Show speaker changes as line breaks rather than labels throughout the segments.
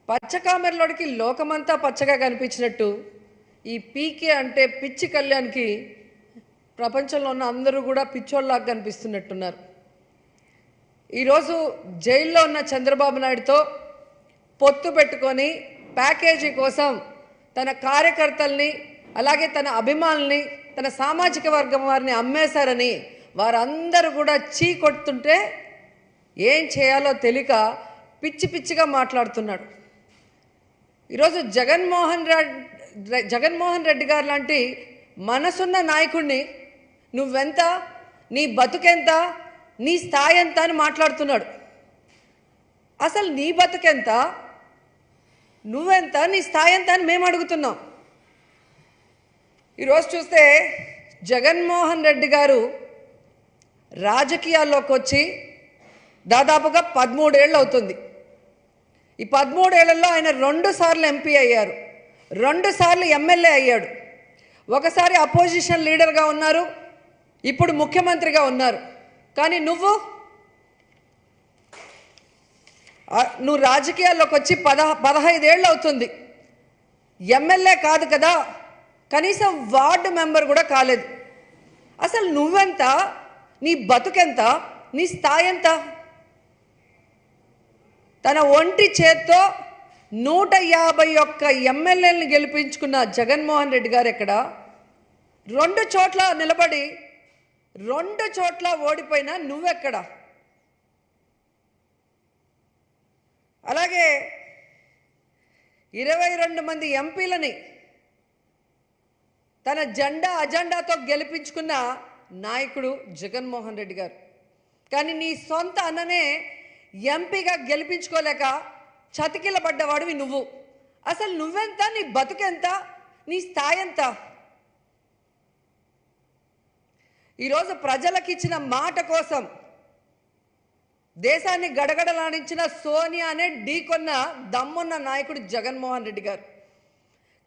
పచ్చకామెరలోడికి లోకమంతా పచ్చగా కనిపించినట్టు ఈ పీకే అంటే పిచ్చి కళ్యాణ్కి ప్రపంచంలో ఉన్న అందరూ కూడా పిచ్చోళ్ళలాగా కనిపిస్తున్నట్టున్నారు. ఈరోజు జైల్లో ఉన్న చంద్రబాబు నాయుడుతో పొత్తు పెట్టుకొని ప్యాకేజీ కోసం తన కార్యకర్తల్ని అలాగే తన అభిమానుల్ని తన సామాజిక వర్గం వారిని అమ్మేశారని వారందరూ కూడా చీ కొడుతుంటే ఏం చేయాలో తెలియక పిచ్చి పిచ్చిగా మాట్లాడుతున్నాడు. ఈరోజు జగన్మోహన్ రెడ్డి గారు లాంటి మనసున్న నాయకుడిని నువ్వెంత, నీ బతుకెంత, నీ స్థాయి ఎంత అని మాట్లాడుతున్నాడు. అసలు నీ బతుకెంత, నువ్వెంత, నీ స్థాయి ఎంత అని మేము అడుగుతున్నాం. ఈరోజు చూస్తే జగన్మోహన్ రెడ్డి గారు రాజకీయాల్లోకి వచ్చి దాదాపుగా 13 ఏళ్ళు అవుతుంది. ఈ 13 ఏళ్లలో ఆయన 2 సార్లు ఎంపీ అయ్యారు, 2 సార్లు ఎమ్మెల్యే అయ్యాడు, ఒకసారి అపోజిషన్ లీడర్గా ఉన్నారు, ఇప్పుడు ముఖ్యమంత్రిగా ఉన్నారు. కానీ నువ్వు రాజకీయాల్లోకి వచ్చి 15 ఏళ్ళు అవుతుంది, ఎమ్మెల్యే కాదు కదా, కనీసం వార్డు మెంబర్ కూడా కాలేదు. అసలు నువ్వెంత, నీ బతుకెంత, నీ స్థాయి ఎంత? తన ఒంటి చేత్తో 151 ఎమ్మెల్యేలను గెలిపించుకున్న జగన్మోహన్ రెడ్డి గారు ఎక్కడ? 2 చోట్ల నిలబడి 2 చోట్ల ఓడిపోయినా నువ్వెక్కడ? అలాగే 22 మంది ఎంపీలని తన అజెండాతో గెలిపించుకున్న నాయకుడు జగన్మోహన్ రెడ్డి గారు. కానీ నీ సొంత అన్ననే ఎంపీగా గెలిపించుకోలేక చతికిల పడ్డవాడివి నువ్వు. అసలు నువ్వెంత, నీ బతుకెంత, నీ స్థాయి ఎంత? ఈరోజు ప్రజలకు ఇచ్చిన మాట కోసం దేశాన్ని గడగడలాడించిన సోనియానే ఢీకొన్న దమ్మున్న నాయకుడు జగన్మోహన్ రెడ్డి గారు.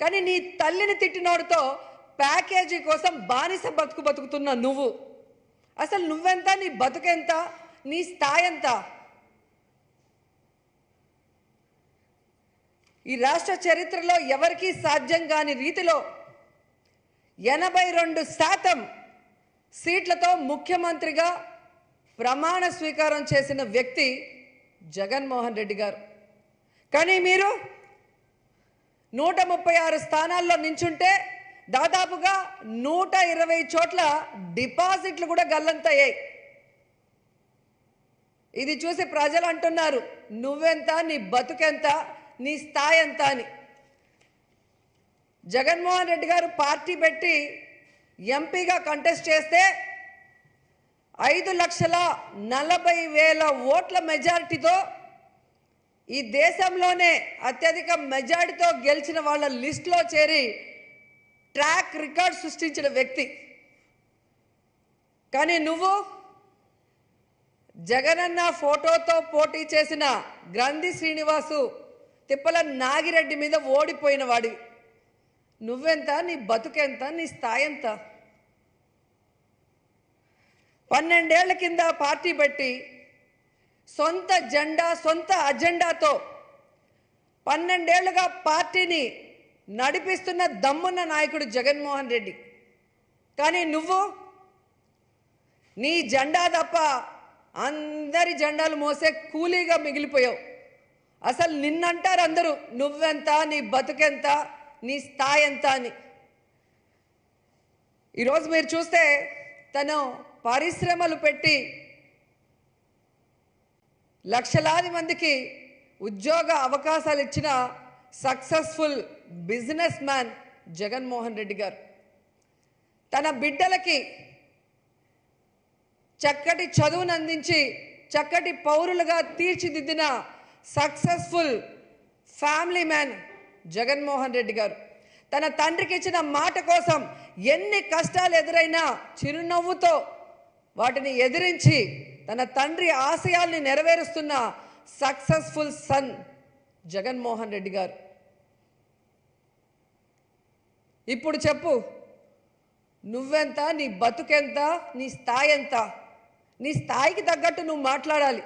కానీ నీ తల్లిని తిట్టినోడితో ప్యాకేజీ కోసం బానిస బతుకుతున్న నువ్వు. అసలు నువ్వెంత, నీ బతుకెంత, నీ స్థాయి ఎంత? ఈ రాష్ట్ర చరిత్రలో ఎవరికీ సాధ్యం కాని రీతిలో 82% సీట్లతో ముఖ్యమంత్రిగా ప్రమాణ స్వీకారం చేసిన వ్యక్తి జగన్మోహన్ రెడ్డి గారు. కానీ మీరు 136 స్థానాల్లో నించుంటే దాదాపుగా 120 చోట్ల డిపాజిట్లు కూడా గల్లంతయ్యాయి. ఇది చూసి ప్రజలు అంటున్నారు, నువ్వెంత, నీ బతుకెంత, నీ స్థాయి ఎంత అని. జగన్మోహన్ రెడ్డి గారు పార్టీ పెట్టి ఎంపీగా కంటెస్ట్ చేస్తే 5,40,000 ఓట్ల మెజారిటీతో ఈ దేశంలోనే అత్యధిక మెజారిటీతో గెలిచిన వాళ్ళ లిస్టులో చేరి ట్రాక్ రికార్డ్ సృష్టించిన వ్యక్తి. కానీ నువ్వు జగనన్న ఫోటోతో పోటీ చేసిన గ్రంథి శ్రీనివాసు, తిప్పల నాగిరెడ్డి మీద ఓడిపోయిన వాడి. నువ్వెంత, నీ బతుకెంత, నీ స్థాయి ఎంత? 12 ఏళ్ల కింద పార్టీ పెట్టి సొంత అజెండాతో 12 ఏళ్లుగా పార్టీని నడిపిస్తున్న దమ్మున్న నాయకుడు జగన్మోహన్ రెడ్డి. కానీ నువ్వు నీ జెండా తప్ప అందరి జెండాలు మోసే కూలీగా మిగిలిపోయావు. అసలు నిన్నంటారు అందరూ, నువ్వెంత, నీ బతుకెంత, నీ స్థాయి ఎంత అని. ఈరోజు మీరు చూస్తే తను పరిశ్రమలు పెట్టి లక్షలాది మందికి ఉద్యోగ అవకాశాలు ఇచ్చిన successful business man Jaganmohan Reddy గారు. తన బిడ్డలకి చక్కటి చదువును అందించి చక్కటి పౌరులుగా తీర్చిదిద్దిన successful family man Jaganmohan Reddy గారు. తన తండ్రికి ఇచ్చిన మాట కోసం ఎన్ని కష్టాలు ఎదురైనా చిరునవ్వుతో వాటిని ఎదిరించి తన తండ్రి ఆశయాల్ని నెరవేరుస్తున్న సక్సెస్ఫుల్ సన్ జగన్మోహన్ రెడ్డి గారు. ఇప్పుడు చెప్పు, నువ్వెంత, నీ బతుకెంత, నీ స్థాయి ఎంత? నీ స్థాయికి తగ్గట్టు నువ్వు మాట్లాడాలి.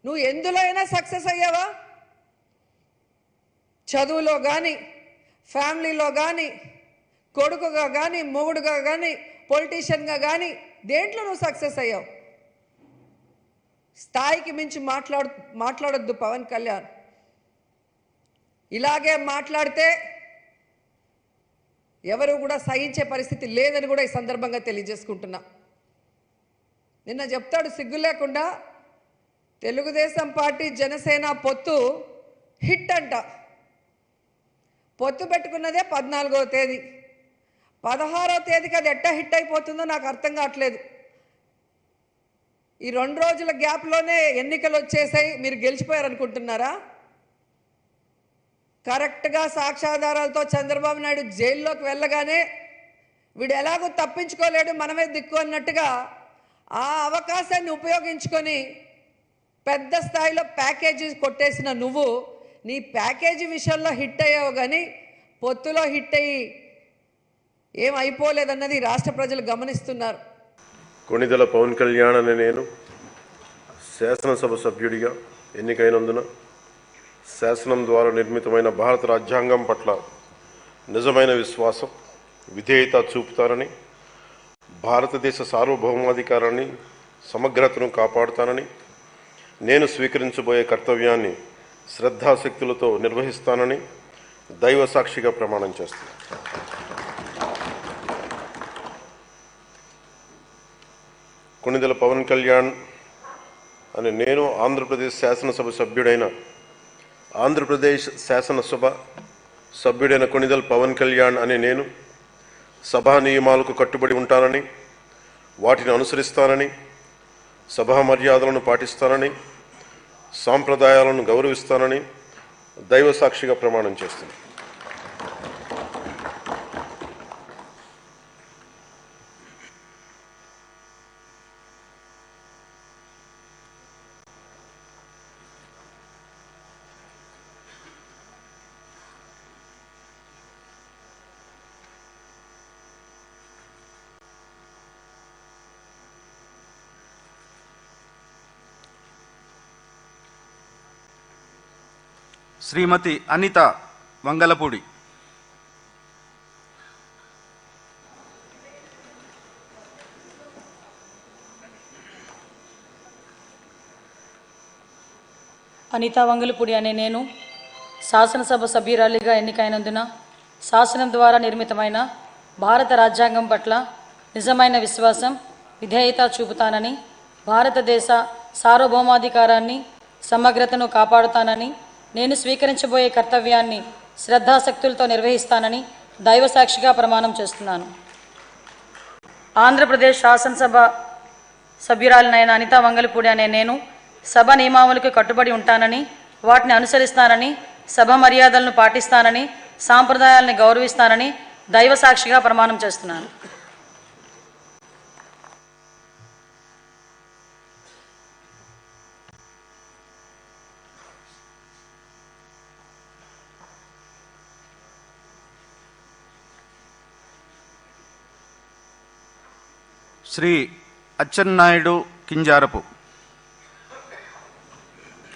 నువ్వు ఎందులో అయినా సక్సెస్ అయ్యావా? చదువులో కానీ, ఫ్యామిలీలో కానీ, కొడుకుగా కానీ, మొగుడుగా కానీ, పొలిటీషియన్గా కానీ దేంట్లో నువ్వు సక్సెస్ అయ్యావు? స్థాయికి మించి మాట్లాడొద్దు పవన్ కళ్యాణ్. ఇలాగే మాట్లాడితే ఎవరు కూడా సహించే పరిస్థితి లేదని కూడా ఈ సందర్భంగా తెలియజేసుకుంటున్నా. నిన్న చెప్తాడు సిగ్గు లేకుండా, తెలుగుదేశం పార్టీ జనసేన పొత్తు హిట్ అంట. పొత్తు పెట్టుకున్నదే 14వ తేదీ, 16వ తేదీకి అది ఎట్టా హిట్ అయిపోతుందో నాకు అర్థం కావట్లేదు. ఈ 2 రోజుల గ్యాప్లోనే ఎన్నికలు వచ్చేసాయి, మీరు గెలిచిపోయారనుకుంటున్నారా? కరెక్ట్గా సాక్ష్యాధారాలతో చంద్రబాబు నాయుడు జైల్లోకి వెళ్ళగానే వీడు ఎలాగో తప్పించుకోలేడు, మనమే దిక్కు అన్నట్టుగా ఆ అవకాశాన్ని ఉపయోగించుకొని పెద్ద స్థాయిలో ప్యాకేజీ కొట్టేసిన నువ్వు నీ ప్యాకేజీ విషయంలో హిట్ అయ్యావు, కానీ పొత్తులో హిట్ అయ్యి ఏం అయిపోలేదన్నది రాష్ట్ర ప్రజలు గమనిస్తున్నారు.
కొణిదెల పవన్ కళ్యాణ్ అనే నేను శాసనసభ సభ్యుడిగా ఎన్నికైనందున శాసనం ద్వారా నిర్మితమైన భారత రాజ్యాంగం పట్ల నిజమైన విశ్వాసం, విధేయత చూపుతానని, భారతదేశ సార్వభౌమాధికారాన్ని, సమగ్రతను కాపాడుతానని, నేను స్వీకరించబోయే కర్తవ్యాన్ని శ్రద్ధాశక్తులతో నిర్వహిస్తానని దైవ సాక్షిగా ప్రమాణం చేస్తున్నాను. కొణిదెల పవన్ కళ్యాణ్ అని నేను ఆంధ్రప్రదేశ్ శాసనసభ సభ్యుడైన కొణిదెల పవన్ కళ్యాణ్ అని నేను సభా నియమాలకు కట్టుబడి ఉంటానని, వాటిని అనుసరిస్తానని, సభా మర్యాదలను పాటిస్తానని, సాంప్రదాయాలను గౌరవిస్తానని దైవ సాక్షిగా ప్రమాణం చేస్తున్నాను.
శ్రీమతి అనిత వంగలపూడి.
అనిత వంగలపూడి అనే నేను శాసనసభ సభ్యురాలిగా ఎన్నికైనందున శాసనం ద్వారా నిర్మితమైన భారత రాజ్యాంగం పట్ల నిజమైన విశ్వాసం, విధేయత చూపుతానని, భారతదేశ సార్వభౌమాధికారాన్ని, సమగ్రతను కాపాడుతానని, నేను స్వీకరించబోయే కర్తవ్యాన్ని శ్రద్ధాశక్తులతో నిర్వహిస్తానని దైవ సాక్షిగా ప్రమాణం చేస్తున్నాను. ఆంధ్రప్రదేశ్ శాసనసభ సభ్యురాలినైన అనిత వంగలపూడి అనే నేను సభ నియమావళికి కట్టుబడి ఉంటానని, వాటిని అనుసరిస్తానని, సభ మర్యాదలను పాటిస్తానని, సాంప్రదాయాలను గౌరవిస్తానని దైవ సాక్షిగా ప్రమాణం చేస్తున్నాను.
శ్రీ అచ్చెన్నాయుడు కింజారపు.